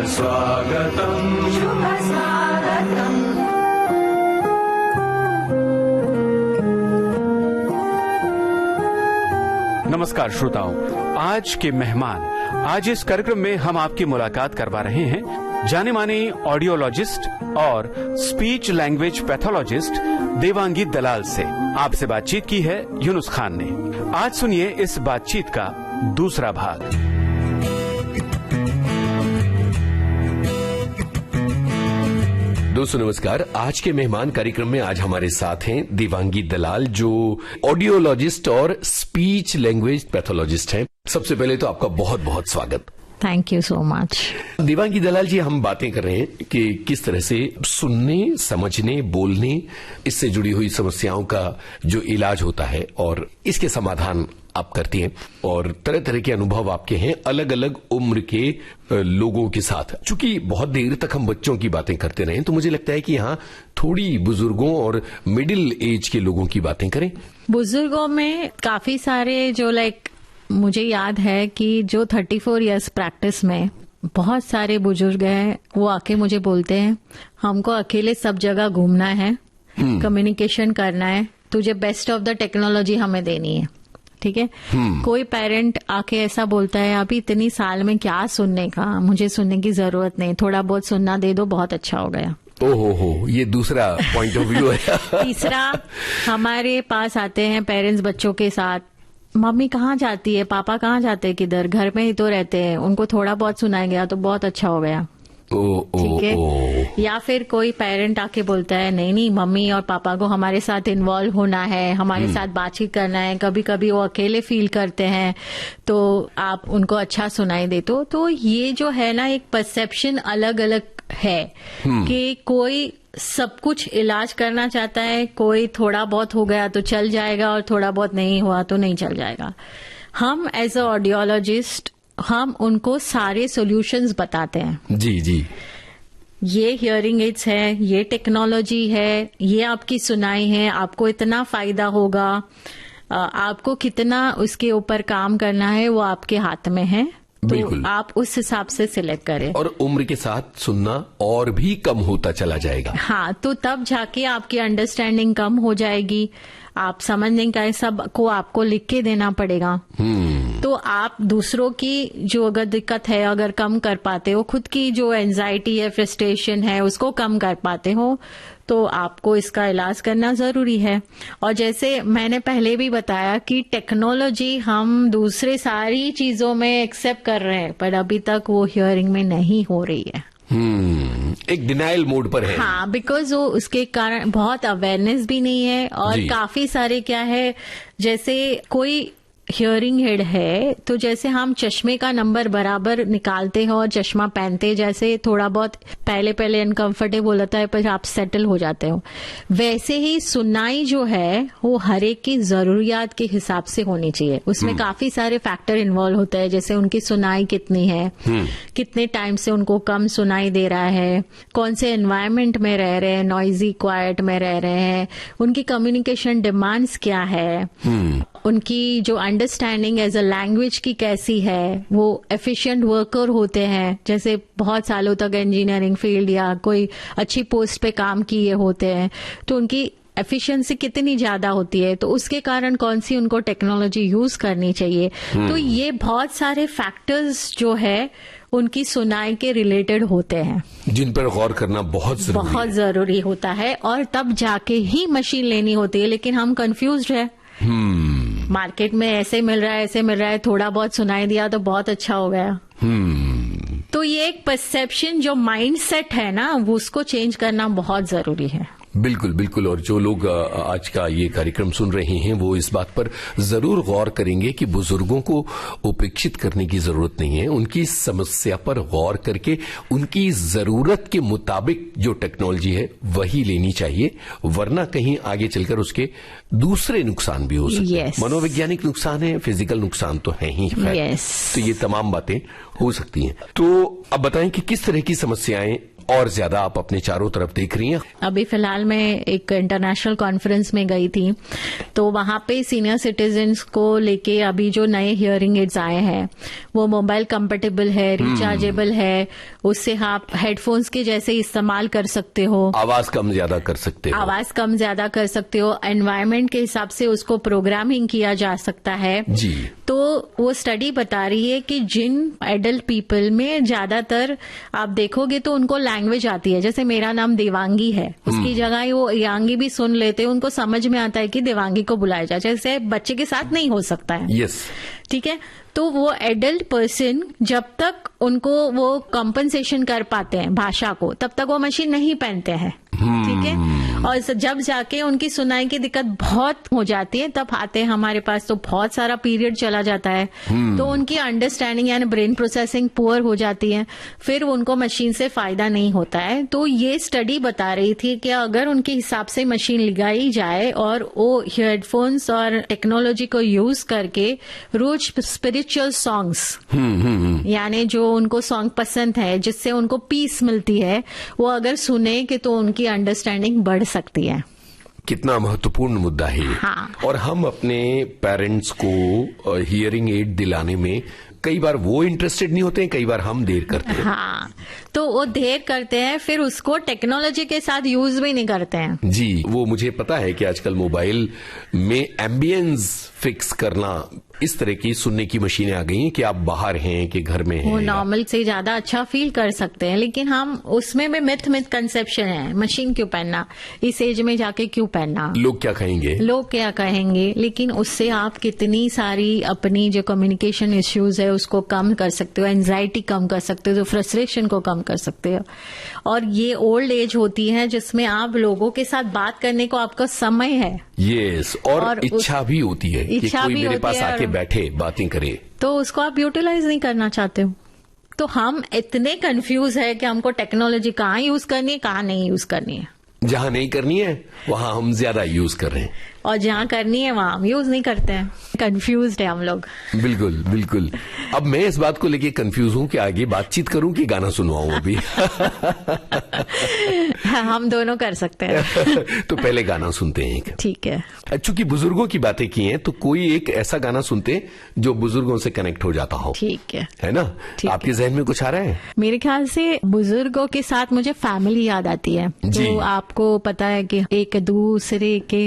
स्वागतम् शुभ स्वागतम्। नमस्कार श्रोताओं, आज के मेहमान, आज इस कार्यक्रम में हम आपकी मुलाकात करवा रहे हैं जाने माने ऑडियोलॉजिस्ट और स्पीच लैंग्वेज पैथोलॉजिस्ट देवांगी दलाल से। आपसे बातचीत की है यूनुस खान ने। आज सुनिए इस बातचीत का दूसरा भाग। दोस्तों नमस्कार। आज के मेहमान कार्यक्रम में आज हमारे साथ हैं देवांगी दलाल, जो ऑडियोलॉजिस्ट और स्पीच लैंग्वेज पैथोलॉजिस्ट हैं। सबसे पहले तो आपका बहुत बहुत स्वागत। Thank you so much. Devangi Dalal ji, हम बातें कर रहे हैं कि किस तरह से सुनने, समझने, बोलने, इससे जुड़ी हुई समस्याओं का जो इलाज होता है और इसके समाधान आप करती हैं, और तरह तरह के अनुभव आपके हैं अलग अलग उम्र के लोगों के साथ। चूंकि बहुत देर तक हम बच्चों की बातें करते रहे, तो मुझे लगता है कि यहाँ थोड़ी बुजुर्गों और मिडिल एज के लोगों की बातें करें। बुजुर्गों में काफी सारे जो मुझे याद है कि जो 34 इयर्स प्रैक्टिस में बहुत सारे बुजुर्ग हैं, वो आके मुझे बोलते हैं हमको अकेले सब जगह घूमना है, कम्युनिकेशन करना है, तुझे बेस्ट ऑफ द टेक्नोलॉजी हमें देनी है। ठीक है। कोई पेरेंट आके ऐसा बोलता है अभी इतनी साल में क्या सुनने का, मुझे सुनने की जरूरत नहीं, थोड़ा बहुत सुनना दे दो, बहुत अच्छा हो गया। ओहो, ये दूसरा पॉइंट ऑफ व्यू है। तीसरा, हमारे पास आते हैं पेरेंट्स बच्चों के साथ, मम्मी कहाँ जाती है, पापा कहाँ जाते हैं, किधर, घर में ही तो रहते हैं, उनको थोड़ा बहुत सुनाया गया तो बहुत अच्छा हो गया। ठीक है। या फिर कोई पेरेंट आके बोलता है नहीं नहीं, मम्मी और पापा को हमारे साथ इन्वॉल्व होना है, हमारे साथ बातचीत करना है, कभी कभी वो अकेले फील करते हैं तो आप उनको अच्छा सुनाई दे। तो ये जो है ना, एक परसेप्शन अलग अलग है कि कोई सब कुछ इलाज करना चाहता है, कोई थोड़ा बहुत हो गया तो चल जाएगा और थोड़ा बहुत नहीं हुआ तो नहीं चल जाएगा। हम एज अ ऑडियोलॉजिस्ट हम उनको सारे सॉल्यूशंस बताते हैं। जी जी, ये हियरिंग एड्स है, ये टेक्नोलॉजी है, ये आपकी सुनाई है, आपको इतना फायदा होगा, आपको कितना उसके ऊपर काम करना है वो आपके हाथ में है। तो आप उस हिसाब से सिलेक्ट करें। और उम्र के साथ सुनना और भी कम होता चला जाएगा। हाँ, तो तब जाके आपकी अंडरस्टैंडिंग कम हो जाएगी, आप समझ नहीं पाए, सब को आपको लिख के देना पड़ेगा। तो आप दूसरों की जो अगर दिक्कत है अगर कम कर पाते हो, खुद की जो एंजाइटी है, फ्रस्ट्रेशन है, उसको कम कर पाते हो, तो आपको इसका इलाज करना जरूरी है। और जैसे मैंने पहले भी बताया कि टेक्नोलॉजी हम दूसरे सारी चीजों में एक्सेप्ट कर रहे हैं, पर अभी तक वो हियरिंग में नहीं हो रही है। एक डिनाइल मोड पर है। हाँ, बिकॉज वो उसके कारण बहुत अवेयरनेस भी नहीं है, और काफी सारे क्या है, जैसे कोई हियरिंग हेड है तो जैसे हम चश्मे का नंबर बराबर निकालते हैं और चश्मा पहनते हैं, जैसे थोड़ा बहुत पहले अनकंफर्टेबल होता है पर आप सेटल हो जाते हो, वैसे ही सुनाई जो है वो हर एक की जरूरियात के हिसाब से होनी चाहिए। उसमें काफी सारे फैक्टर इन्वॉल्व होते हैं, जैसे उनकी सुनाई कितनी है, कितने टाइम से उनको कम सुनाई दे रहा है, कौन से एनवायरमेंट में रह रहे हैं, नॉइजी क्वाइट में रह रहे हैं, उनकी कम्युनिकेशन डिमांड्स क्या है, उनकी जो अंडरस्टैंडिंग एज अ लैंग्वेज की कैसी है, वो एफिशिएंट वर्कर होते हैं, जैसे बहुत सालों तक इंजीनियरिंग फील्ड या कोई अच्छी पोस्ट पे काम किए होते हैं, तो उनकी एफिशिएंसी कितनी ज्यादा होती है, तो उसके कारण कौन सी उनको टेक्नोलॉजी यूज करनी चाहिए। तो ये बहुत सारे फैक्टर्स जो है उनकी सुनाई के रिलेटेड होते हैं, जिन पर गौर करना बहुत जरूरी होता है, और तब जाके ही मशीन लेनी होती है। लेकिन हम कंफ्यूज्ड है, मार्केट में ऐसे मिल रहा है, थोड़ा बहुत सुनाई दिया तो बहुत अच्छा हो गया। तो ये एक परसेप्शन जो माइंड सेट है ना, वो उसको चेंज करना बहुत जरूरी है। बिल्कुल बिल्कुल। और जो लोग आज का ये कार्यक्रम सुन रहे हैं वो इस बात पर जरूर गौर करेंगे कि बुजुर्गों को उपेक्षित करने की जरूरत नहीं है, उनकी समस्या पर गौर करके उनकी जरूरत के मुताबिक जो टेक्नोलॉजी है वही लेनी चाहिए, वरना कहीं आगे चलकर उसके दूसरे नुकसान भी हो सकते हैं। मनोवैज्ञानिक नुकसान है, फिजिकल नुकसान तो है ही। तो ये तमाम बातें हो सकती हैं। तो अब बताएं कि किस तरह की समस्याएं और ज्यादा आप अपने चारों तरफ देख रही हैं। अभी फिलहाल मैं एक इंटरनेशनल कॉन्फ्रेंस में गई थी, तो वहां पे सीनियर सिटीजन्स को लेके अभी जो नए हियरिंग एड्स आए हैं वो मोबाइल कंपेटेबल है, रिचार्जेबल है, उससे आप हेडफोन्स के जैसे इस्तेमाल कर सकते हो, आवाज कम ज्यादा कर सकते हो, एनवायरमेंट के हिसाब से उसको प्रोग्रामिंग किया जा सकता है जी। तो वो स्टडी बता रही है कि जिन एडल्ट पीपल में ज्यादातर आप देखोगे तो उनको लैंग्वेज आती है, जैसे मेरा नाम देवांगी है, उसकी जगह वो यांगी भी सुन लेते हैं, उनको समझ में आता है कि देवांगी को बुलाया जाए, जैसे बच्चे के साथ नहीं हो सकता है। यस, ठीक है। तो वो एडल्ट पर्सन जब तक उनको वो कॉम्पनसेशन कर पाते हैं भाषा को, तब तक वो मशीन नहीं पहनते हैं, ठीक है। और जब जाके उनकी सुनाई की दिक्कत बहुत हो जाती है तब आते हैं हमारे पास, तो बहुत सारा पीरियड चला जाता है, तो उनकी अंडरस्टैंडिंग यानी ब्रेन प्रोसेसिंग पुअर हो जाती है, फिर उनको मशीन से फायदा नहीं होता है। तो ये स्टडी बता रही थी कि अगर उनके हिसाब से मशीन लगाई जाए और वो हेडफोन्स और टेक्नोलॉजी को यूज करके रोज स्पिरिचुअल सॉन्ग्स यानी जो उनको सॉन्ग पसंद है जिससे उनको पीस मिलती है, वो अगर सुने कि तो उनकी अंडरस्टैंडिंग बढ़ सकती है। कितना महत्वपूर्ण मुद्दा है ये। हाँ। और हम अपने पेरेंट्स को हियरिंग एड दिलाने में कई बार वो इंटरेस्टेड नहीं होते हैं, कई बार हम देर करते हैं। हाँ, तो वो देर करते हैं, फिर उसको टेक्नोलॉजी के साथ यूज भी नहीं करते हैं। जी, वो मुझे पता है कि आजकल मोबाइल में एम्बियंस फिक्स करना, इस तरह की सुनने की मशीनें आ गई हैं कि आप बाहर हैं कि घर में हैं, वो नॉर्मल से ज्यादा अच्छा फील कर सकते हैं, लेकिन हम उसमें भी मिथ कंसेप्शन है, मशीन क्यों पहनना, इस एज में जाके क्यों पहनना, लोग क्या कहेंगे, लेकिन उससे आप कितनी सारी अपनी जो कम्युनिकेशन इश्यूज है उसको कम कर सकते हो, एंजाइटी कम कर सकते हो, फ्रस्ट्रेशन को कम कर सकते हो। और ये ओल्ड एज होती है जिसमें आप लोगों के साथ बात करने को आपका समय है। यस, और इच्छा भी होती है कि कोई मेरे पास आके बैठे बातें करे, तो उसको आप यूटिलाइज नहीं करना चाहते हो। तो हम इतने कंफ्यूज है कि हमको टेक्नोलॉजी कहाँ यूज करनी है, कहाँ नहीं यूज करनी है। जहां नहीं करनी है वहां हम ज्यादा यूज कर रहे हैं, और जहां करनी है वहां हम यूज नहीं करते हैं। कंफ्यूज्ड है हम लोग। बिल्कुल बिल्कुल। अब मैं इस बात को लेके कंफ्यूज हूं कि आगे बातचीत करूं कि गाना सुनवाऊं अभी। हम दोनों कर सकते हैं। तो पहले गाना सुनते हैं एक। ठीक है। चूंकि बुजुर्गों की बातें की हैं तो कोई एक ऐसा गाना सुनते हैं जो बुजुर्गों से कनेक्ट हो जाता हो। ठीक है ना? आपके जहन में कुछ आ रहा है? मेरे ख्याल से बुजुर्गों के साथ मुझे फैमिली याद आती है। तो आपको पता है कि एक दूसरे के,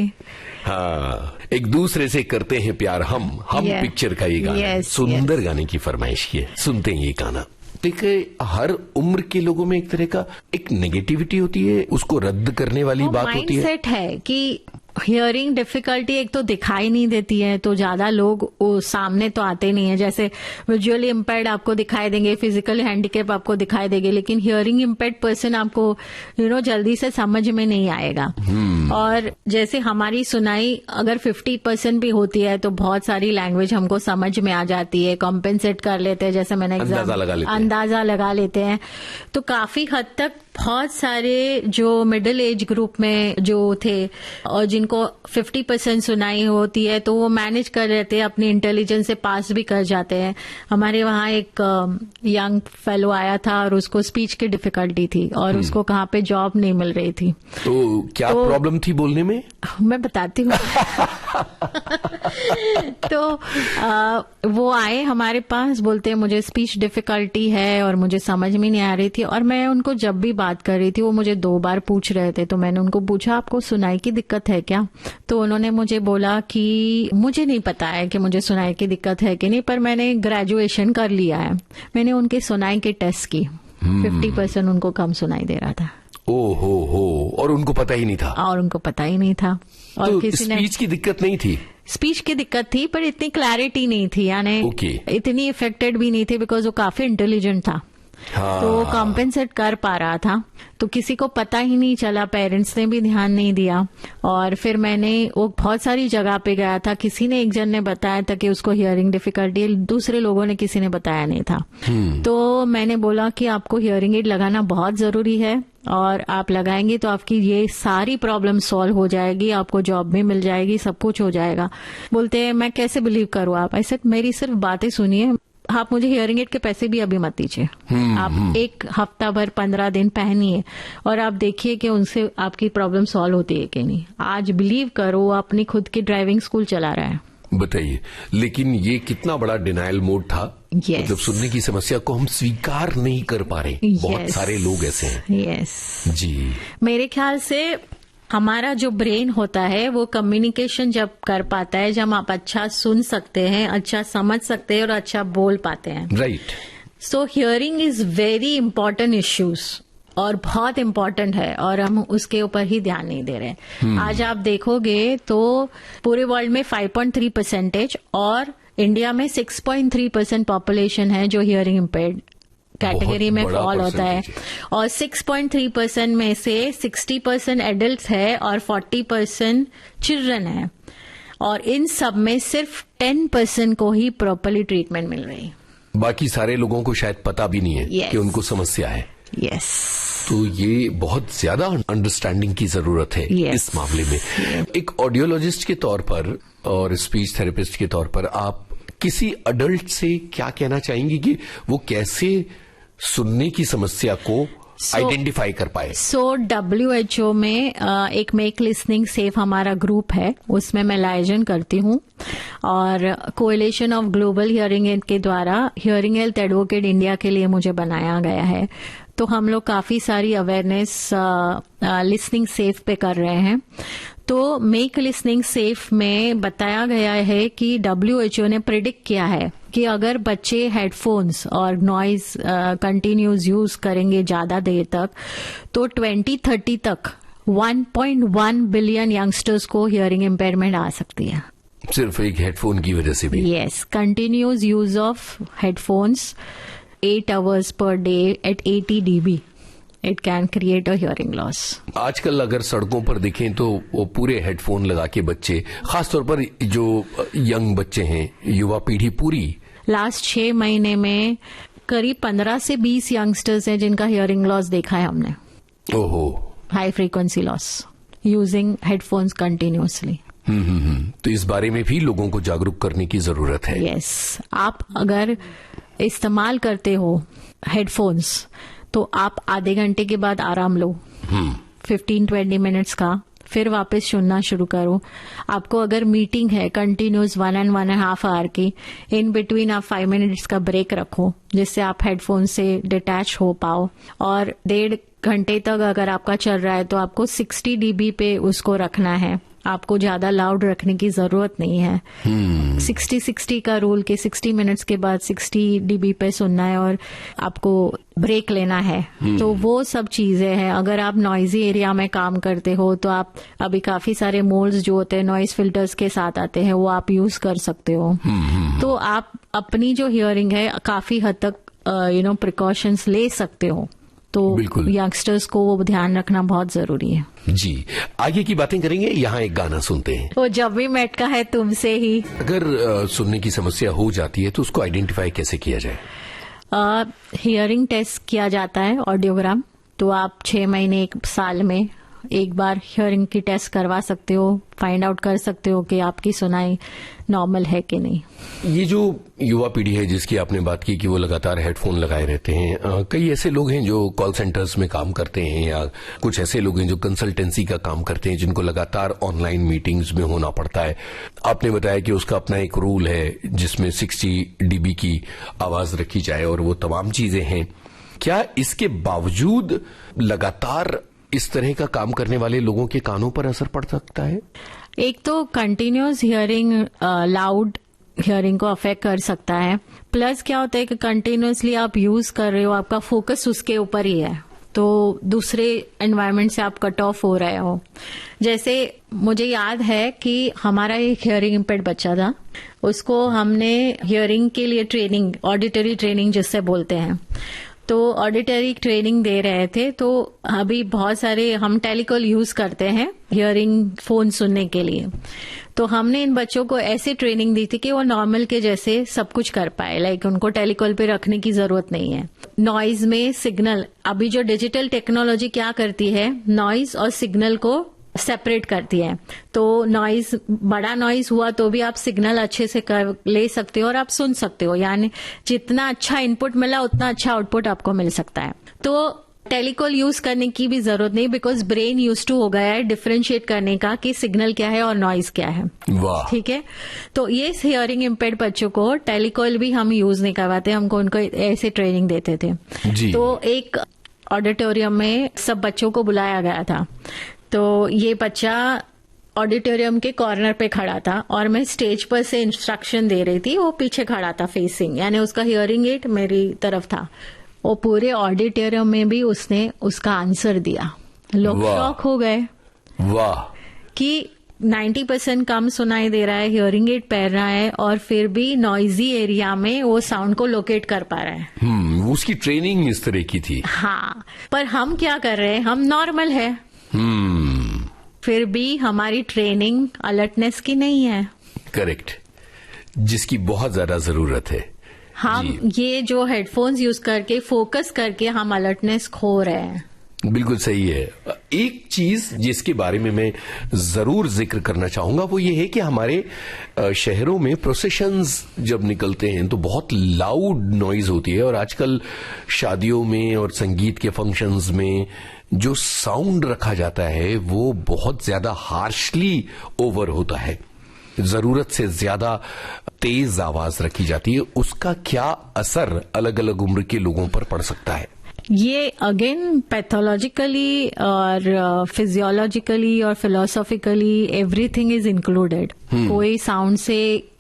हाँ, एक दूसरे से करते हैं प्यार हम पिक्चर का ये गाना, सुंदर गाने की फरमाइश की है, सुनते हैं ये गाना। देखिए, हर उम्र के लोगों में एक तरह का एक नेगेटिविटी होती है, उसको रद्द करने वाली बात होती है। माइंडसेट है कि हियरिंग डिफिकल्टी एक तो दिखाई नहीं देती है, तो ज्यादा लोग सामने तो आते नहीं है। जैसे विजुअली इम्पेयर्ड आपको दिखाई देंगे, फिजिकल हैंडीकैप आपको दिखाई देंगे, लेकिन हियरिंग इम्पेयर्ड पर्सन आपको जल्दी से समझ में नहीं आएगा। और जैसे हमारी सुनाई अगर 50% भी होती है तो बहुत सारी लैंग्वेज हमको समझ में आ जाती है, कॉम्पेंसेट कर लेते हैं, जैसे मैंने अंदाजा लगा लेते हैं। तो काफी हद तक बहुत सारे जो मिडिल एज ग्रुप में जो थे और जिनको 50% सुनाई होती है तो वो मैनेज कर लेते हैं, अपनी इंटेलिजेंस से पास भी कर जाते हैं। हमारे वहाँ एक यंग फेलो आया था और उसको स्पीच की डिफिकल्टी थी और उसको कहाँ पे जॉब नहीं मिल रही थी। तो क्या प्रॉब्लम थी बोलने में? मैं बताती हूँ। तो वो आए हमारे पास, बोलते हैं मुझे स्पीच डिफिकल्टी है और मुझे समझ में नहीं आ रही थी। और मैं उनको जब भी बात कर रही थी वो मुझे 2 बार पूछ रहे थे, तो मैंने उनको पूछा आपको सुनाई की दिक्कत है क्या? तो उन्होंने मुझे बोला कि मुझे नहीं पता है कि मुझे सुनाई की दिक्कत है कि नहीं, पर मैंने ग्रेजुएशन कर लिया है। मैंने उनके सुनाई के टेस्ट की, 50% उनको कम सुनाई दे रहा था। हो, और उनको पता ही नहीं था। और तो किसी ने स्पीच की दिक्कत नहीं थी? स्पीच की दिक्कत थी पर इतनी क्लैरिटी नहीं थी, यानी इतनी इफेक्टेड भी नहीं थी, बिकॉज वो काफी इंटेलिजेंट था। हाँ। तो वो कॉम्पेंसेट कर पा रहा था, तो किसी को पता ही नहीं चला, पेरेंट्स ने भी ध्यान नहीं दिया। और फिर मैंने वो बहुत सारी जगह पे गया था, किसी ने एक जन ने बताया था कि उसको हियरिंग डिफिकल्टी, दूसरे लोगों ने किसी ने बताया नहीं था। तो मैंने बोला कि आपको हियरिंग एड लगाना बहुत जरूरी है और आप लगाएंगे तो आपकी ये सारी प्रॉब्लम सॉल्व हो जाएगी, आपको जॉब भी मिल जाएगी, सब कुछ हो जाएगा। बोलते हैं मैं कैसे बिलीव करूँ आप? ऐसे मेरी सिर्फ बातें सुनिए, आप मुझे हियरिंग एड के पैसे भी अभी मत दीजिए। आप एक हफ्ता भर 15 दिन पहनिए और आप देखिए कि उनसे आपकी प्रॉब्लम सॉल्व होती है कि नहीं। आज बिलीव करो, वो अपनी खुद की ड्राइविंग स्कूल चला रहा है। बताइए, लेकिन ये कितना बड़ा डिनायल मोड था। Yes. मतलब सुनने की समस्या को हम स्वीकार नहीं कर पा रहे। Yes. बहुत सारे लोग ऐसे हैं। यस जी, मेरे ख्याल से हमारा जो ब्रेन होता है वो कम्युनिकेशन जब कर पाता है, जब आप अच्छा सुन सकते हैं, अच्छा समझ सकते हैं और अच्छा बोल पाते हैं। Right. So hearing is very important issues और बहुत इम्पोर्टेंट है और हम उसके ऊपर ही ध्यान नहीं दे रहे। आज आप देखोगे तो पूरे वर्ल्ड में 5.3% और इंडिया में 6.3% पॉपुलेशन है जो हियरिंग इम्पेयर्ड कैटेगरी में फॉल होता है। और 6.3% में से 60% एडल्ट है और 40% चिल्ड्रन है। और इन सब में सिर्फ 10% को ही प्रॉपरली ट्रीटमेंट मिल रही है। बाकी सारे लोगों को शायद पता भी नहीं है Yes. कि उनको समस्या है। यस तो ये बहुत ज्यादा अंडरस्टैंडिंग की जरूरत है। Yes. इस मामले में एक ऑडियोलॉजिस्ट के तौर पर और स्पीच थेरेपिस्ट के तौर पर आप किसी अडल्ट से क्या कहना चाहेंगी कि वो कैसे सुनने की समस्या को आइडेंटिफाई कर पाए? WHO में एक मेक लिसनिंग सेफ हमारा ग्रुप है, उसमें मैं लाइजन करती हूँ और coalition of global hearing aid के द्वारा हियरिंग हेल्थ एडवोकेट इंडिया के लिए मुझे बनाया गया है। तो हम लोग काफी सारी अवेयरनेस लिसनिंग सेफ पे कर रहे हैं। तो मेक लिसनिंग सेफ में बताया गया है कि WHO ने प्रिडिक्ट किया है कि अगर बच्चे हेडफोन्स और नॉइज कंटिन्यूस यूज करेंगे ज्यादा देर तक तो 2030 तक 1.1 बिलियन यंगस्टर्स को हियरिंग इम्पेयरमेंट आ सकती है। सिर्फ एक हेडफोन की वजह से भी? Yes, continuous use of headphones 8 hours per day at 80 dB. It can create a hearing loss. आजकल अगर सड़कों पर दिखें तो वो पूरे हेडफोन लगा के बच्चे, खासतौर पर जो यंग बच्चे हैं, युवा पीढ़ी पूरी, लास्ट 6 महीने में करीब 15 से 20 यंगस्टर्स हैं जिनका हियरिंग लॉस देखा है हमने। ओहो। High frequency loss using headphones continuously. तो इस बारे में भी लोगों को जागरूक करने की जरूरत है। यस, आप अगर इस्तेमाल करते हो हेडफोन्स तो आप आधे घंटे के बाद आराम लो, 15-20 मिनट्स का, फिर वापस सुनना शुरू करो। आपको अगर मीटिंग है कंटिन्यूस 1 and 1.5 hour की, इन बिटवीन आप 5 मिनट्स का ब्रेक रखो जिससे आप हेडफोन से डिटैच हो पाओ। और 1.5 घंटे तक अगर आपका चल रहा है तो आपको 60 dB पे उसको रखना है। आपको ज्यादा लाउड रखने की जरूरत नहीं है। 60-60 का रूल के 60 मिनट्स के बाद 60 dB पे सुनना है और आपको ब्रेक लेना है। तो वो सब चीजें हैं। अगर आप नॉइजी एरिया में काम करते हो तो आप अभी काफी सारे मोड्स जो होते हैं नॉइज फिल्टर्स के साथ आते हैं वो आप यूज कर सकते हो। तो आप अपनी जो हियरिंग है काफी हद तक प्रिकॉशंस ले सकते हो। तो यंगस्टर्स को वो ध्यान रखना बहुत जरूरी है। जी, आगे की बातें करेंगे, यहाँ एक गाना सुनते हैं। वो जब भी मेटका है तुमसे ही। अगर सुनने की समस्या हो जाती है तो उसको आइडेंटिफाई कैसे किया जाए? हियरिंग टेस्ट किया जाता है, ऑडियोग्राम। तो आप 6 महीने 1 साल में एक बार हियरिंग की टेस्ट करवा सकते हो, फाइंड आउट कर सकते हो कि आपकी सुनाई नॉर्मल है कि नहीं। ये जो युवा पीढ़ी है जिसकी आपने बात की कि वो लगातार हेडफोन लगाए रहते हैं, कई ऐसे लोग हैं जो कॉल सेंटर्स में काम करते हैं या कुछ ऐसे लोग हैं जो कंसल्टेंसी का काम करते हैं जिनको लगातार ऑनलाइन मीटिंग्स में होना पड़ता है। आपने बताया कि उसका अपना एक रूल है जिसमें 60 dB की आवाज रखी जाए और वो तमाम चीजें हैं। क्या इसके बावजूद लगातार इस तरह का काम करने वाले लोगों के कानों पर असर पड़ सकता है? एक तो कंटिन्यूस हियरिंग लाउड हियरिंग को अफेक्ट कर सकता है। प्लस क्या होता है कि कंटिन्यूसली आप यूज कर रहे हो, आपका फोकस उसके ऊपर ही है, तो दूसरे एनवायरनमेंट से आप कट ऑफ हो रहे हो। जैसे मुझे याद है कि हमारा एक हियरिंग इम्पेयर्ड बच्चा था, उसको हमने हियरिंग के लिए ट्रेनिंग, ऑडिटरी ट्रेनिंग जिससे बोलते हैं, तो ऑडिटरी ट्रेनिंग दे रहे थे। तो अभी बहुत सारे हम टेलीकॉल यूज करते हैं हियरिंग फोन सुनने के लिए। तो हमने इन बच्चों को ऐसे ट्रेनिंग दी थी कि वो नॉर्मल के जैसे सब कुछ कर पाए, लाइक उनको टेलीकॉल पे रखने की जरूरत नहीं है। नॉइज में सिग्नल, अभी जो डिजिटल टेक्नोलॉजी क्या करती है, नॉइज और सिग्नल को सेपरेट करती है। तो नॉइज, बड़ा नॉइज हुआ तो भी आप सिग्नल अच्छे से ले सकते हो और आप सुन सकते हो, यानी जितना अच्छा इनपुट मिला उतना अच्छा आउटपुट आपको मिल सकता है। तो टेलीकॉल यूज करने की भी जरूरत नहीं, बिकॉज ब्रेन यूज टू हो गया है डिफरेंशिएट करने का कि सिग्नल क्या है और नॉइज क्या है। वाह, ठीक है। तो ये हियरिंग इम्पेयर्ड बच्चों को टेलीकॉल भी हम यूज नहीं करवाते, हमको उनको ऐसे ट्रेनिंग देते थे जी। तो एक ऑडिटोरियम में सब बच्चों को बुलाया गया था। तो ये बच्चा ऑडिटोरियम के कॉर्नर पे खड़ा था और मैं स्टेज पर से इंस्ट्रक्शन दे रही थी, वो पीछे खड़ा था फेसिंग, यानी उसका हियरिंग एड मेरी तरफ था। वो पूरे ऑडिटोरियम में भी उसने उसका आंसर दिया। लोग शॉक हो गए, वाह, कि 90% कम सुनाई दे रहा है, हियरिंग एड पहन रहा है और फिर भी नॉइजी एरिया में वो साउंड को लोकेट कर पा रहा है। उसकी ट्रेनिंग इस तरह की थी। हाँ, पर हम क्या कर रहे हैं, हम नॉर्मल है, फिर भी हमारी ट्रेनिंग अलर्टनेस की नहीं है। करेक्ट, जिसकी बहुत ज्यादा जरूरत है। हम ये जो हेडफोन्स यूज करके फोकस करके हम अलर्टनेस खो रहे हैं। बिल्कुल सही है। एक चीज जिसके बारे में मैं जरूर जिक्र करना चाहूंगा वो ये है कि हमारे शहरों में प्रोसेशंस जब निकलते हैं तो बहुत लाउड नॉइज होती है, और आजकल शादियों में और संगीत के फंक्शंस में जो साउंड रखा जाता है वो बहुत ज्यादा हार्शली ओवर होता है, जरूरत से ज्यादा तेज आवाज रखी जाती है। उसका क्या असर अलग अलग उम्र के लोगों पर पड़ सकता है? ये अगेन पैथोलॉजिकली और फिजियोलॉजिकली और फिलोसॉफिकली एवरीथिंग इज इंक्लूडेड। कोई साउंड से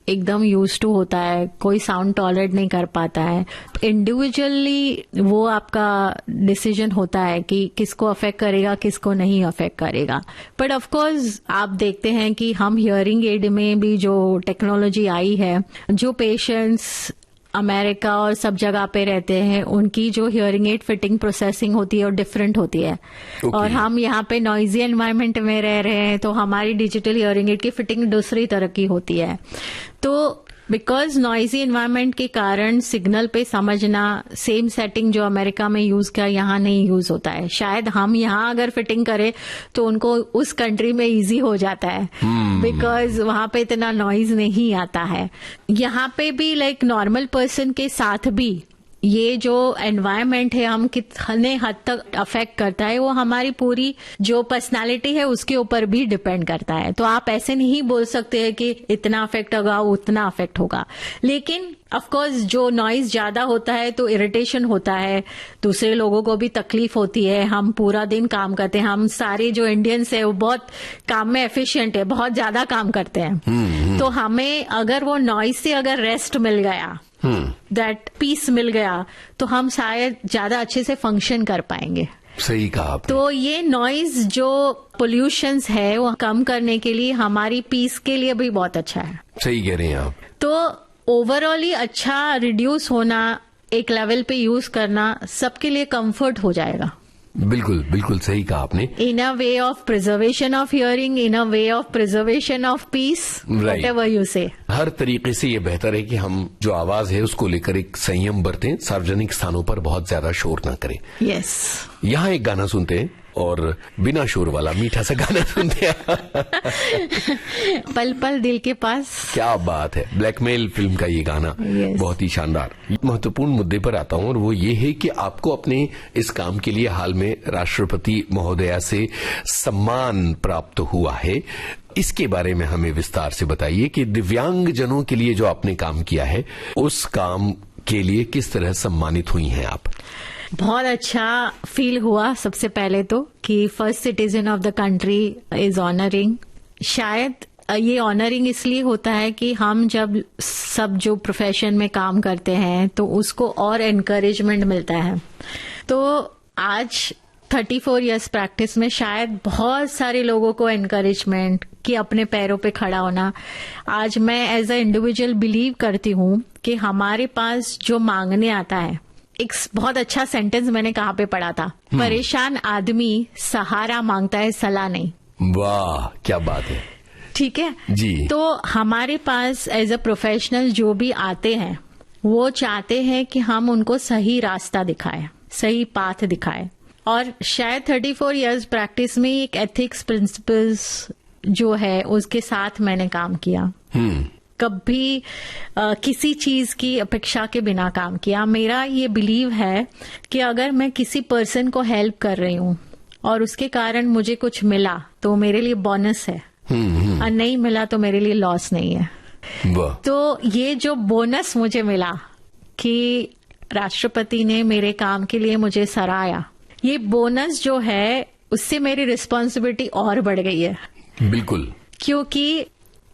एकदम यूज टू होता है, कोई साउंड टॉलरेट नहीं कर पाता है। इंडिविजुअली वो आपका डिसीजन होता है कि किसको अफेक्ट करेगा, किसको नहीं अफेक्ट करेगा। बट ऑफ कोर्स आप देखते हैं कि हम हियरिंग एड में भी जो टेक्नोलॉजी आई है, जो पेशेंट्स अमेरिका और सब जगह पे रहते हैं उनकी जो हियरिंग एड फिटिंग प्रोसेसिंग होती है और डिफरेंट होती है। और हम यहाँ पे नॉइजी एनवायरनमेंट में रह रहे हैं तो हमारी डिजिटल हियरिंग एड की फिटिंग दूसरी तरह की होती है। तो बिकॉज नॉइजी एनवायरनमेंट के कारण सिग्नल पे समझना, सेम सेटिंग जो अमेरिका में यूज किया यहाँ नहीं यूज होता है। शायद हम यहाँ अगर फिटिंग करें तो उनको उस कंट्री में इजी हो जाता है, बिकॉज वहां पे इतना नॉइज नहीं आता है। यहाँ पे भी लाइक नॉर्मल पर्सन के साथ भी ये जो एनवायरनमेंट है हम कितने हद तक अफेक्ट करता है वो हमारी पूरी जो पर्सनालिटी है उसके ऊपर भी डिपेंड करता है। तो आप ऐसे नहीं बोल सकते हैं कि इतना अफेक्ट होगा उतना अफेक्ट होगा। लेकिन ऑफ कोर्स जो नॉइज ज्यादा होता है तो इरिटेशन होता है, दूसरे लोगों को भी तकलीफ होती है। हम पूरा दिन काम करते हैं, हम सारे जो इंडियंस है वो बहुत काम में एफिशिएंट है, बहुत ज्यादा काम करते हैं। तो हमें अगर वो नॉइज से अगर रेस्ट मिल गया, दैट पीस मिल गया, तो हम शायद ज्यादा अच्छे से फंक्शन कर पाएंगे। सही कहा आपने। तो ये नॉइज जो पोल्यूशंस है वो कम करने के लिए हमारी पीस के लिए भी बहुत अच्छा है। सही कह रहे हैं आप। तो ओवरऑल ही अच्छा रिड्यूस होना, एक लेवल पे यूज करना सबके लिए कंफर्ट हो जाएगा। बिल्कुल बिल्कुल सही कहा आपने। In a way of preservation of hearing, in a way of preservation of peace, whatever you say. हर तरीके से ये बेहतर है कि हम जो आवाज है उसको लेकर एक संयम बरतें, सार्वजनिक स्थानों पर बहुत ज्यादा शोर ना करें। यस। यहाँ एक गाना सुनते हैं और बिना शोर वाला मीठा सा गाना सुनते हैं। पल पल दिल के पास। क्या बात है, ब्लैकमेल फिल्म का ये गाना। Yes. बहुत ही शानदार। महत्वपूर्ण मुद्दे पर आता हूं और वो ये है कि आपको अपने इस काम के लिए हाल में राष्ट्रपति महोदया से सम्मान प्राप्त हुआ है। इसके बारे में हमें विस्तार से बताइए कि दिव्यांग जनों के लिए जो आपने काम किया है उस काम के लिए किस तरह सम्मानित हुई हैं आप? बहुत अच्छा फील हुआ सबसे पहले तो कि first citizen of the country is honouring. शायद ये ऑनरिंग इसलिए होता है कि हम जब सब जो प्रोफेशन में काम करते हैं तो उसको और एनकरेजमेंट मिलता है। तो आज 34 इयर्स प्रैक्टिस में शायद बहुत सारे लोगों को एनकरेजमेंट कि अपने पैरों पे खड़ा होना। आज मैं एज अ इंडिविजुअल बिलीव करती हूँ कि हमारे पास जो मांगने आता है, एक बहुत अच्छा सेंटेंस मैंने कहाँ पे पढ़ा था, परेशान आदमी सहारा मांगता है, सलाह नहीं। वाह, क्या बात है। ठीक है जी। तो हमारे पास एज अ प्रोफेशनल जो भी आते हैं वो चाहते हैं कि हम उनको सही रास्ता दिखाएं, सही पाथ दिखाएं। और शायद 34 इयर्स प्रैक्टिस में एक एथिक्स प्रिंसिपल्स जो है उसके साथ मैंने काम किया। कभी किसी चीज की अपेक्षा के बिना काम किया। मेरा ये बिलीव है कि अगर मैं किसी पर्सन को हेल्प कर रही हूँ और उसके कारण मुझे कुछ मिला तो मेरे लिए बोनस है, और नहीं मिला तो मेरे लिए लॉस नहीं है। तो ये जो बोनस मुझे मिला कि राष्ट्रपति ने मेरे काम के लिए मुझे सराहा, ये बोनस जो है उससे मेरी रिस्पॉन्सिबिलिटी और बढ़ गई है। बिल्कुल, क्योंकि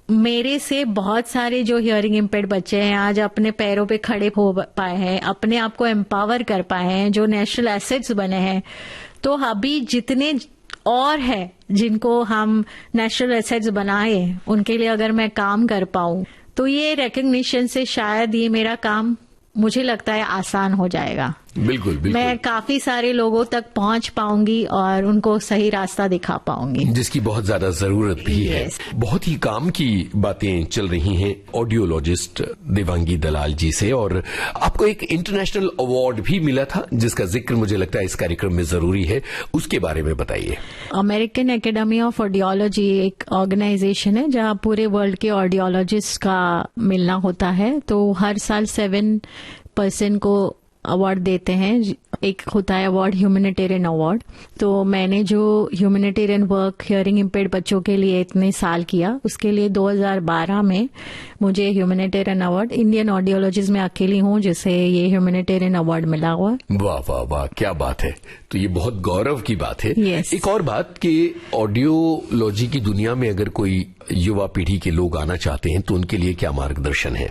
मेरे से बहुत सारे जो हियरिंग इम्पेयर्ड बच्चे हैं आज अपने पैरों पे खड़े हो पाए हैं, अपने आप को एम्पावर कर पाए हैं, जो नेशनल एसेट्स बने हैं। तो अभी जितने और है जिनको हम नेशनल एसेट्स बनाए, उनके लिए अगर मैं काम कर पाऊं तो ये रिकग्निशन से शायद ये मेरा काम मुझे लगता है आसान हो जाएगा। बिल्कुल बिल्कुल, मैं काफी सारे लोगों तक पहुंच पाऊंगी और उनको सही रास्ता दिखा पाऊंगी, जिसकी बहुत ज्यादा जरूरत भी है। बहुत ही काम की बातें चल रही हैं ऑडियोलॉजिस्ट देवांगी दलाल जी से, और आपको एक इंटरनेशनल अवार्ड भी मिला था जिसका जिक्र मुझे लगता है इस कार्यक्रम में जरूरी है, उसके बारे में बताइए। अमेरिकन एकेडमी ऑफ ऑडियोलॉजी एक ऑर्गेनाइजेशन है जहां पूरे वर्ल्ड के ऑडियोलॉजिस्ट का मिलना होता है। तो हर साल 7 पर्सन को अवार्ड देते हैं। एक होता है अवार्ड ह्यूमैनिटेरियन अवार्ड। तो मैंने जो ह्यूमैनिटेरियन वर्क हियरिंग इम्पेयर्ड बच्चों के लिए इतने साल किया, उसके लिए 2012 में मुझे ह्यूमैनिटेरियन अवार्ड, इंडियन ऑडियोलॉजिस्ट में अकेली हूँ जिसे ये ह्यूमैनिटेरियन अवार्ड मिला हुआ। वाह वाह वाह, क्या बात है। तो ये बहुत गौरव की बात है। Yes. एक और बात कि ऑडियोलॉजी की दुनिया में अगर कोई युवा पीढ़ी के लोग आना चाहते हैं तो उनके लिए क्या मार्गदर्शन है?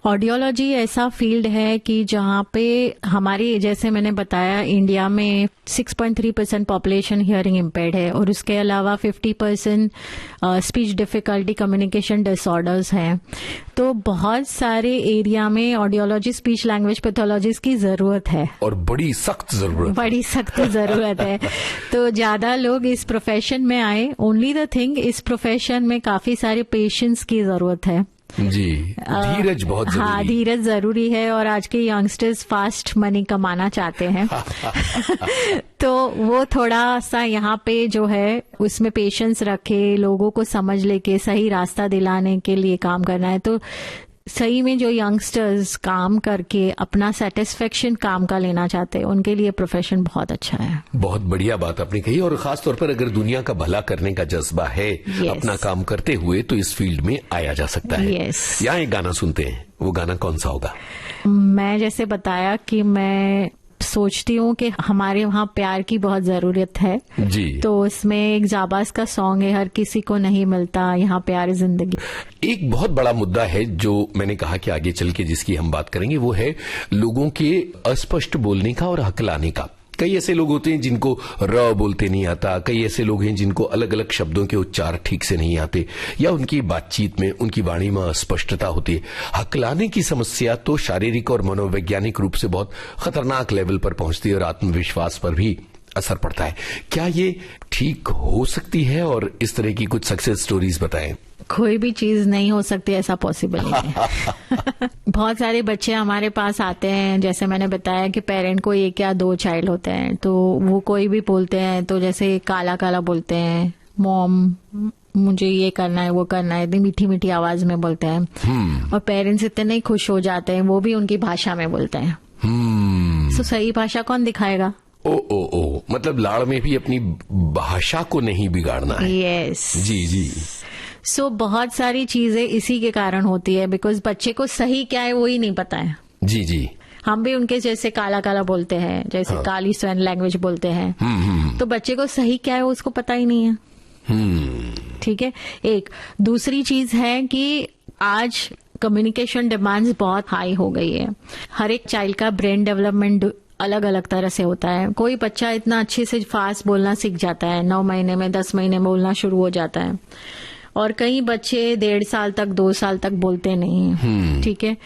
ऑडियोलॉजी ऐसा फील्ड है कि जहाँ पे हमारी, जैसे मैंने बताया, इंडिया में 6.3% पॉपुलेशन हियरिंग इम्पेयर्ड है और उसके अलावा 50% स्पीच डिफिकल्टी, कम्युनिकेशन डिसऑर्डर्स हैं। तो बहुत सारे एरिया में ऑडियोलॉजी, स्पीच लैंग्वेज पैथोलॉजिस्ट की जरूरत है, और बड़ी सख्त जरूरत है। तो ज्यादा लोग इस प्रोफेशन में आए। ओनली द थिंग, इस प्रोफेशन में काफी सारे पेशेंस की जरूरत है जी, धीरज बहुत जरूरी। हाँ, धीरज जरूरी है, और आज के यंगस्टर्स फास्ट मनी कमाना चाहते हैं तो वो थोड़ा सा यहाँ पे जो है उसमें पेशेंस रखे, लोगों को समझ लेके सही रास्ता दिलाने के लिए काम करना है। तो सही में जो यंगस्टर्स काम करके अपना सेटिस्फेक्शन काम का लेना चाहते हैं, उनके लिए प्रोफेशन बहुत अच्छा है। बहुत बढ़िया बात आपने कही, और खास तौर पर अगर दुनिया का भला करने का जज्बा है अपना काम करते हुए, तो इस फील्ड में आया जा सकता है। यहाँ एक गाना सुनते हैं, वो गाना कौन सा होगा? मैं जैसे बताया कि मैं सोचती हूँ कि हमारे वहाँ प्यार की बहुत जरूरत है जी। तो उसमें एक जाबाज का सॉन्ग है, हर किसी को नहीं मिलता यहाँ प्यार जिंदगी। एक बहुत बड़ा मुद्दा है जो मैंने कहा कि आगे चल के जिसकी हम बात करेंगे, वो है लोगों के अस्पष्ट बोलने का और हकलाने का। कई ऐसे लोग होते हैं जिनको र बोलते नहीं आता, कई ऐसे लोग हैं जिनको अलग अलग शब्दों के उच्चार ठीक से नहीं आते, या उनकी बातचीत में, उनकी वाणी में अस्पष्टता होती है। हकलाने की समस्या तो शारीरिक और मनोवैज्ञानिक रूप से बहुत खतरनाक लेवल पर पहुंचती है और आत्मविश्वास पर भी असर पड़ता है। क्या ये ठीक हो सकती है? और इस तरह की कुछ सक्सेस स्टोरीज बताएं। कोई भी चीज नहीं हो सकती, ऐसा पॉसिबल नहीं है बहुत सारे बच्चे हमारे पास आते हैं, जैसे मैंने बताया कि पेरेंट को 1 या 2 चाइल्ड होते हैं, तो वो कोई भी बोलते हैं तो जैसे काला काला बोलते हैं, मॉम मुझे ये करना है, वो करना है, इतनी मीठी मीठी आवाज में बोलते हैं। और पेरेंट्स इतने खुश हो जाते हैं, वो भी उनकी भाषा में बोलते हैं। तो सही भाषा कौन दिखाएगा? ओ, मतलब लाड़ में भी अपनी भाषा को नहीं बिगाड़ना है। यस जी। सो बहुत सारी चीजें इसी के कारण होती है, बिकॉज बच्चे को सही क्या है वो ही नहीं पता है। जी। हम भी उनके जैसे काला काला बोलते हैं, जैसे काली स्वैन लैंग्वेज बोलते हैं, तो बच्चे को सही क्या है वो उसको पता ही नहीं है। ठीक है। एक दूसरी चीज है कि आज कम्युनिकेशन डिमांड्स बहुत हाई हो गई है। हर एक चाइल्ड का ब्रेन डेवलपमेंट अलग अलग तरह से होता है। कोई बच्चा इतना अच्छे से फास्ट बोलना सीख जाता है, 9 महीने में, 10 महीने में बोलना शुरू हो जाता है, और कई बच्चे 1.5 साल तक, 2 साल तक बोलते नहीं हैं। ठीक है।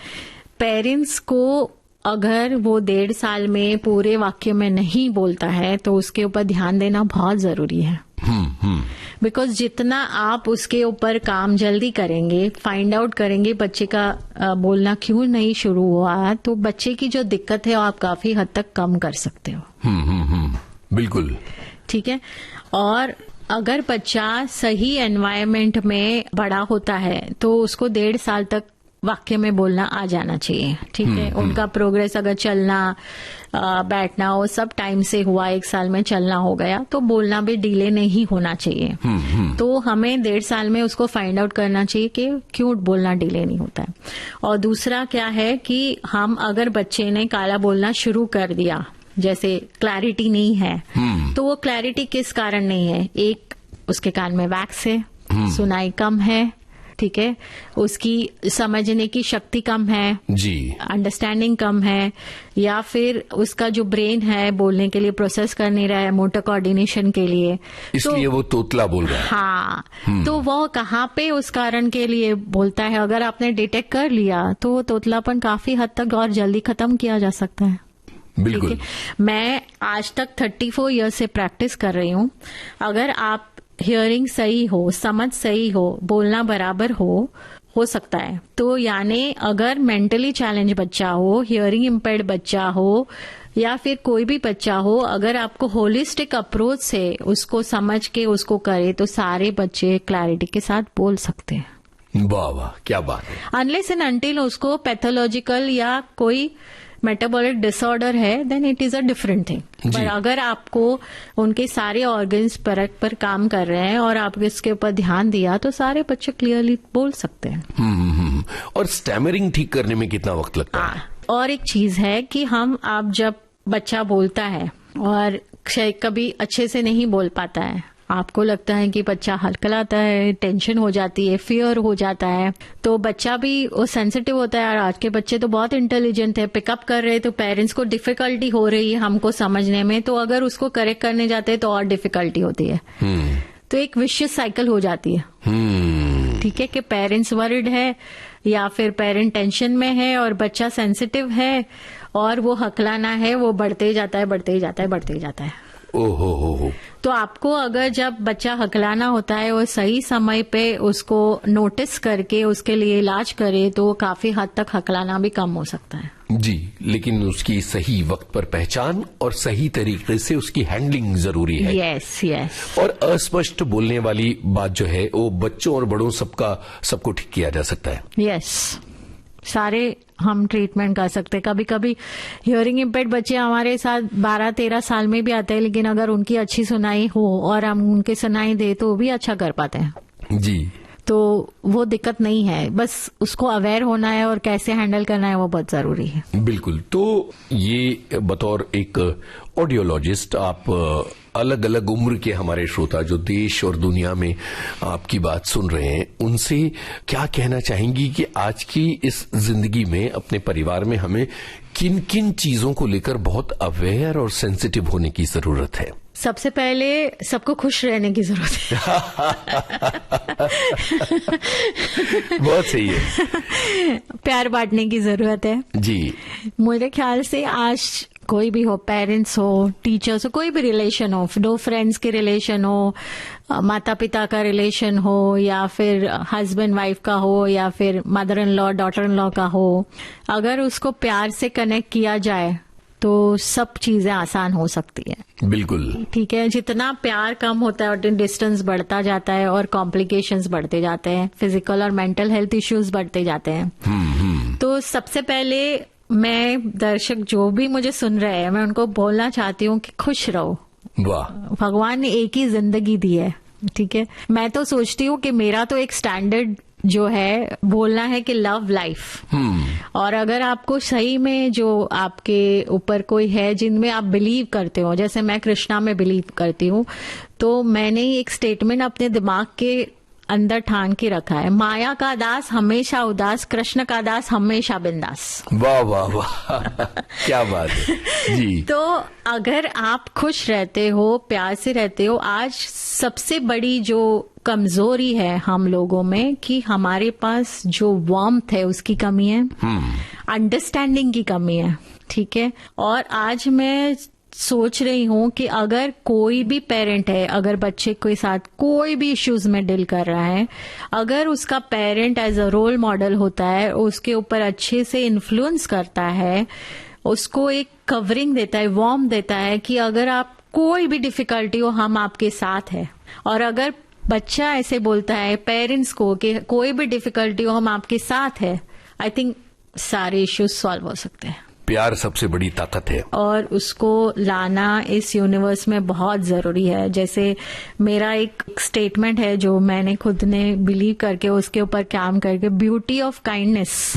पेरेंट्स को अगर वो 1.5 साल में पूरे वाक्य में नहीं बोलता है तो उसके ऊपर ध्यान देना बहुत जरूरी है। बिकॉज जितना आप उसके ऊपर काम जल्दी करेंगे, फाइंड आउट करेंगे बच्चे का बोलना क्यों नहीं शुरू हुआ, तो बच्चे की जो दिक्कत है वो आप काफी हद तक कम कर सकते हो। बिल्कुल। ठीक है। और अगर बच्चा सही एनवायरनमेंट में बड़ा होता है तो उसको 1.5 साल तक वाक्य में बोलना आ जाना चाहिए। ठीक है। उनका प्रोग्रेस अगर चलना बैठना वो सब टाइम से हुआ, 1 साल में चलना हो गया, तो बोलना भी डिले नहीं होना चाहिए। तो हमें 1.5 साल में उसको फाइंड आउट करना चाहिए कि क्यों बोलना डिले नहीं होता है। और दूसरा क्या है कि हम अगर बच्चे ने काला बोलना शुरू कर दिया, जैसे क्लैरिटी नहीं है, तो वो क्लैरिटी किस कारण नहीं है? एक, उसके कान में वैक्स है, सुनाई कम है, ठीक है, उसकी समझने की शक्ति कम है जी, अंडरस्टैंडिंग कम है, या फिर उसका जो ब्रेन है बोलने के लिए प्रोसेस कर नहीं रहा है मोटर कोऑर्डिनेशन के लिए, इसलिए वो तोतला बोल रहा है। हाँ, तो वो कहाँ पे उस कारण के लिए बोलता है, अगर आपने डिटेक्ट कर लिया तो वो तोतलापन काफी हद तक और जल्दी खत्म किया जा सकता है। बिल्कुल। मैं आज तक 34 ईयर्स से प्रैक्टिस कर रही हूँ। अगर आप हियरिंग सही हो, समझ सही हो, बोलना बराबर हो सकता है। तो यानी अगर मेंटली चैलेंज बच्चा हो, हियरिंग इम्पेयर्ड बच्चा हो, या फिर कोई भी बच्चा हो, अगर आपको होलिस्टिक अप्रोच से उसको समझ के उसको करे तो सारे बच्चे क्लैरिटी के साथ बोल सकते हैं। वाह वाह, क्या बात है। अनलेस एंड अनटिल उसको पैथोलॉजिकल या कोई मेटाबॉलिक डिसऑर्डर है, then it is a different thing. पर अगर आपको उनके सारे ऑर्गन्स पर काम कर रहे हैं और आप इसके ऊपर ध्यान दिया तो सारे बच्चे क्लियरली बोल सकते हैं। और स्टैमरिंग ठीक करने में कितना वक्त लगता है? और एक चीज है कि अब जब बच्चा बोलता है और कभी अच्छे से नहीं बोल पाता है, आपको लगता है कि बच्चा हलकलाता है, टेंशन हो जाती है, फियर हो जाता है, तो बच्चा भी वो सेंसिटिव होता है। और आज के बच्चे तो बहुत इंटेलिजेंट है, पिकअप कर रहे हैं, तो पेरेंट्स को डिफिकल्टी हो रही है हमको समझने में, तो अगर उसको करेक्ट करने जाते हैं तो और डिफिकल्टी होती है। तो एक विशियस साइकिल हो जाती है। ठीक है, कि पेरेंट्स वरिड है या फिर पेरेंट टेंशन में है और बच्चा सेंसिटिव है और वो हकलाना है, वो बढ़ते ही जाता है, बढ़ते ही जाता है, बढ़ते ही जाता है। ओहो। तो आपको अगर जब बच्चा हकलाना होता है वो सही समय पे उसको नोटिस करके उसके लिए इलाज करे तो काफी हद तक हकलाना भी कम हो सकता है। जी, लेकिन उसकी सही वक्त पर पहचान और सही तरीके से उसकी हैंडलिंग जरूरी है। यस। और अस्पष्ट बोलने वाली बात जो है वो बच्चों और बड़ों सबको ठीक किया जा सकता है। यस, सारे हम ट्रीटमेंट कर सकते हैं। कभी कभी हियरिंग इम्पेयर्ड बच्चे हमारे साथ 12-13 साल में भी आते हैं, लेकिन अगर उनकी अच्छी सुनाई हो और हम उनके सुनाई दे तो वो भी अच्छा कर पाते हैं। जी, तो वो दिक्कत नहीं है, बस उसको अवेयर होना है और कैसे हैंडल करना है वो बहुत जरूरी है। बिल्कुल। तो ये बतौर एक ऑडियोलॉजिस्ट आप अलग अलग उम्र के हमारे श्रोता जो देश और दुनिया में आपकी बात सुन रहे हैं, उनसे क्या कहना चाहेंगी कि आज की इस जिंदगी में अपने परिवार में हमें किन किन चीजों को लेकर बहुत अवेयर और सेंसिटिव होने की जरूरत है? सबसे पहले सबको खुश रहने की जरूरत है। बहुत सही है। प्यार बांटने की जरूरत है। जी, मेरे ख्याल से आज कोई भी हो, पेरेंट्स हो, टीचर्स हो, कोई भी रिलेशन हो, दो फ्रेंड्स के रिलेशन हो, माता पिता का रिलेशन हो, या फिर हस्बैंड वाइफ का हो, या फिर mother in law daughter in law का हो, अगर उसको प्यार से कनेक्ट किया जाए तो सब चीजें आसान हो सकती है। बिल्कुल। ठीक है, जितना प्यार कम होता है और डिस्टेंस बढ़ता जाता है और कॉम्प्लिकेशंस बढ़ते जाते हैं, फिजिकल और मेंटल हेल्थ इश्यूज बढ़ते जाते हैं। तो सबसे पहले मैं दर्शक जो भी मुझे सुन रहे हैं, मैं उनको बोलना चाहती हूँ कि खुश रहो। वाह। भगवान ने एक ही जिंदगी दी है। ठीक है, मैं तो सोचती हूँ कि मेरा तो एक स्टैंडर्ड जो है बोलना है कि लव लाइफ। और अगर आपको सही में जो आपके ऊपर कोई है जिनमें आप बिलीव करते हो, जैसे मैं कृष्णा में बिलीव करती हूँ, तो मैंने एक स्टेटमेंट अपने दिमाग के अंदर ठान के रखा है, माया का दास हमेशा उदास, कृष्ण का दास हमेशा बिंदास। वाह वाह वाह, क्या बात है जी। तो अगर आप खुश रहते हो, प्यार से रहते हो, आज सबसे बड़ी जो कमजोरी है हम लोगों में कि हमारे पास जो वार्मथ है उसकी कमी है, अंडरस्टैंडिंग की कमी है। ठीक है, और आज मैं सोच रही हूँ कि अगर कोई भी पेरेंट है, अगर बच्चे के साथ कोई भी इश्यूज में डील कर रहा है, अगर उसका parent as a role model होता है, उसके ऊपर अच्छे से इन्फ्लुएंस करता है, उसको एक कवरिंग देता है, वार्म देता है कि अगर आप कोई भी डिफिकल्टी हो हम आपके साथ है। और अगर बच्चा ऐसे बोलता है पेरेंट्स को कि कोई भी डिफिकल्टी हो हम आपके साथ है, आई थिंक सारे इश्यूज सॉल्व हो सकते हैं। प्यार सबसे बड़ी ताकत है और उसको लाना इस यूनिवर्स में बहुत जरूरी है। जैसे मेरा एक स्टेटमेंट है जो मैंने खुद ने बिलीव करके उसके ऊपर काम करके, beauty of kindness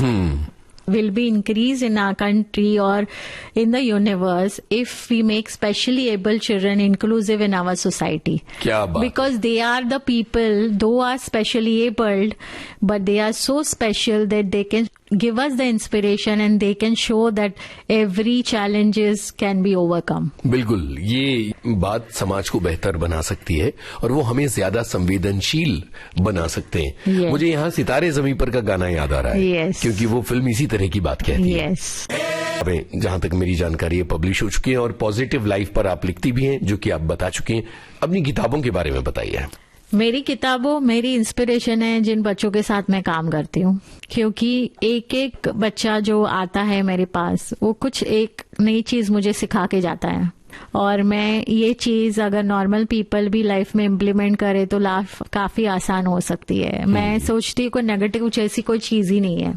will be increased in our country or in the universe if we make specially able children inclusive in our society. क्या बात Because they are the people, though are specially abled, but they are so special that they can give us the inspiration and they can show that every challenges can be overcome. बिल्कुल, ये बात समाज को बेहतर बना सकती है और वो हमें ज्यादा संवेदनशील बना सकते हैं। Yes. मुझे यहाँ सितारे ज़मीं पर का गाना याद आ रहा है। Yes. क्योंकि वो फिल्म इसी तरह की बात कहती है। Yes. जहां तक मेरी जानकारी है पब्लिश हो चुकी है और पॉजिटिव लाइफ पर आप लिखती भी हैं, जो कि आप बता चुकी हैं। अपनी किताबों के बारे में बताइए। मेरी किताबों मेरी इंस्पिरेशन है जिन बच्चों के साथ मैं काम करती हूँ, क्योंकि एक एक बच्चा जो आता है मेरे पास वो कुछ एक नई चीज मुझे सिखा के जाता है। और मैं ये चीज अगर नॉर्मल पीपल भी लाइफ में इम्प्लीमेंट करे तो लाइफ काफी आसान हो सकती है। मैं सोचती हूँ कोई नेगेटिव जैसी कोई चीज ही नहीं है।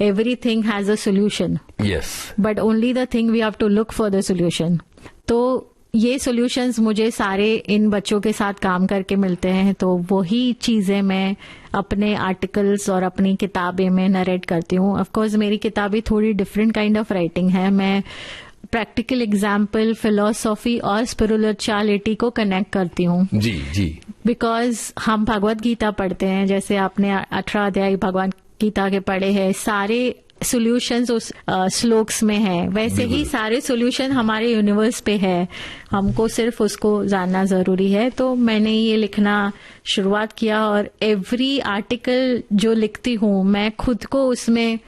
Everything has a solution. Yes. But only the thing we have to look for the solution. तो ये सॉल्यूशंस मुझे सारे इन बच्चों के साथ काम करके मिलते हैं, तो वही चीजें मैं अपने आर्टिकल्स और अपनी किताबें में नरेट करती हूँ। ऑफ कोर्स मेरी किताबें थोड़ी डिफरेंट काइंड ऑफ राइटिंग है। मैं प्रैक्टिकल एग्जाम्पल, फिलोसॉफी और स्पिरिचुअलिटी को कनेक्ट करती हूँ। जी जी। बिकॉज हम भगवत गीता पढ़ते हैं, जैसे आपने 18 अध्याय भगवान गीता के पढ़े हैं, सारे सॉल्यूशंस उस श्लोक्स में है। वैसे ही सारे सॉल्यूशन हमारे यूनिवर्स पे है, हमको सिर्फ उसको जानना जरूरी है। तो मैंने ये लिखना शुरुआत किया और एवरी आर्टिकल जो लिखती हूँ मैं खुद को उसमें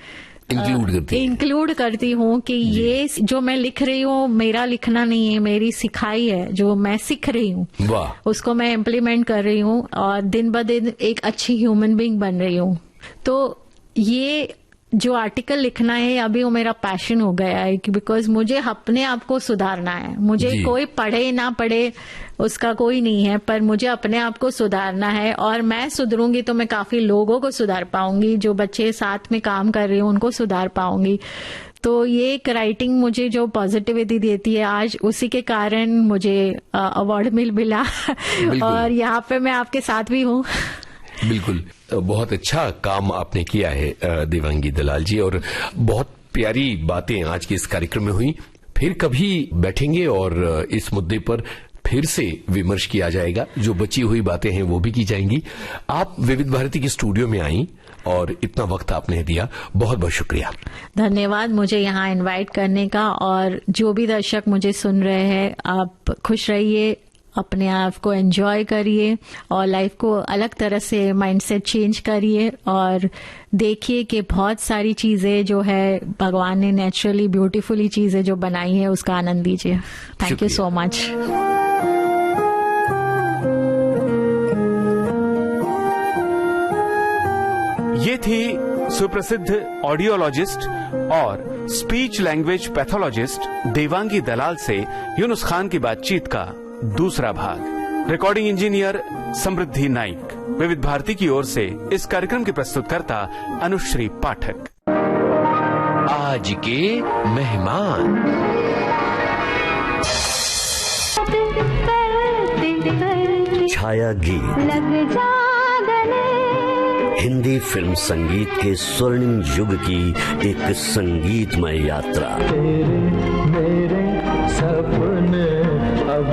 इंक्लूड करती हूँ कि ये जो मैं लिख रही हूँ मेरा लिखना नहीं है, मेरी सिखाई है, जो मैं सीख रही हूँ उसको मैं इम्प्लीमेंट कर रही हूँ और दिन ब दिन एक अच्छी ह्यूमन बीइंग बन रही हूँ। तो ये जो आर्टिकल लिखना है अभी वो मेरा पैशन हो गया है, बिकॉज मुझे अपने आप को सुधारना है। मुझे कोई पढ़े ना पढ़े उसका कोई नहीं है, पर मुझे अपने आप को सुधारना है और मैं सुधरूंगी तो मैं काफी लोगों को सुधार पाऊंगी, जो बच्चे साथ में काम कर रहे हैं उनको सुधार पाऊंगी। तो ये एक राइटिंग मुझे जो पॉजिटिविटी देती है, आज उसी के कारण मुझे अवार्ड मिला और यहाँ पे मैं आपके साथ भी हूँ। बिल्कुल, बहुत अच्छा काम आपने किया है देवांगी दलाल जी, और बहुत प्यारी बातें आज के इस कार्यक्रम में हुई। फिर कभी बैठेंगे और इस मुद्दे पर फिर से विमर्श किया जाएगा, जो बची हुई बातें हैं वो भी की जाएंगी। आप विविध भारती के स्टूडियो में आई और इतना वक्त आपने दिया, बहुत बहुत शुक्रिया। धन्यवाद मुझे यहाँ इनवाइट करने का। और जो भी दर्शक मुझे सुन रहे हैं, आप खुश रहिए, अपने आप को एंजॉय करिए और लाइफ को अलग तरह से माइंडसेट चेंज करिए और देखिए कि बहुत सारी चीजें जो है भगवान ने नेचुरली ब्यूटीफुली चीजें जो बनाई है उसका आनंद लीजिए। Thank you so much. ये थी सुप्रसिद्ध ऑडियोलॉजिस्ट और स्पीच लैंग्वेज पैथोलॉजिस्ट देवांगी दलाल से यूनुस खान की बातचीत का दूसरा भाग। रिकॉर्डिंग इंजीनियर समृद्धि नाइक। विविध भारती की ओर से इस कार्यक्रम की प्रस्तुतकर्ता अनुश्री पाठक। आज के मेहमान छाया गीत लग जा गले, हिंदी फिल्म संगीत के स्वर्णिम युग की एक संगीतमय यात्रा। मेरे सपने अब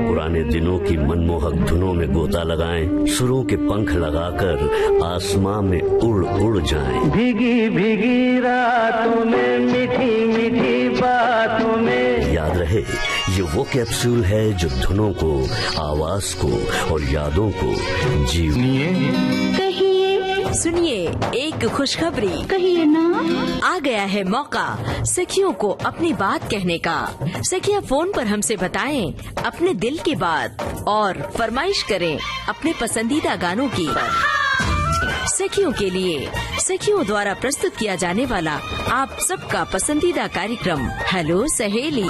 पुराने दिनों की मनमोहक धुनों में गोता लगाएं, सुरों के पंख लगाकर आसमां में उड़ उड़ जाएं। भीगी भीगी रातों में, मीठी मीठी बातों में। याद रहे, ये वो कैप्सूल है जो धुनों को, आवाज को और यादों को सुनिए एक खुशखबरी, कहिए ना। आ गया है मौका सखियों को अपनी बात कहने का। सखियां फोन पर हमसे बताएं अपने दिल की बात और फरमाइश करें अपने पसंदीदा गानों की। सखियों के लिए सखियों द्वारा प्रस्तुत किया जाने वाला आप सबका पसंदीदा कार्यक्रम हेलो सहेली।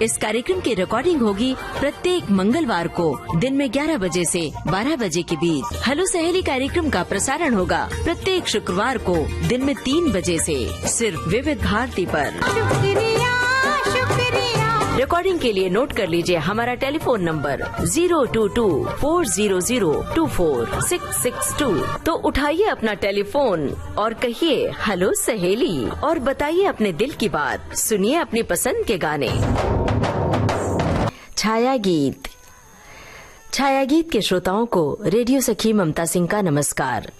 इस कार्यक्रम की रिकॉर्डिंग होगी प्रत्येक मंगलवार को दिन में 11 बजे से 12 बजे के बीच। हेलो सहेली कार्यक्रम का प्रसारण होगा प्रत्येक शुक्रवार को दिन में 3 बजे से सिर्फ विविध भारती पर। शुक्रिया शुक्रिया। रिकॉर्डिंग के लिए नोट कर लीजिए हमारा टेलीफोन नंबर 022-400-24662। तो उठाइए अपना टेलीफोन और कहिए हेलो सहेली और बताइए अपने दिल की बात। सुनिए अपनी पसंद के गाने। छाया गीत के श्रोताओं को रेडियो सखी ममता सिंह का नमस्कार।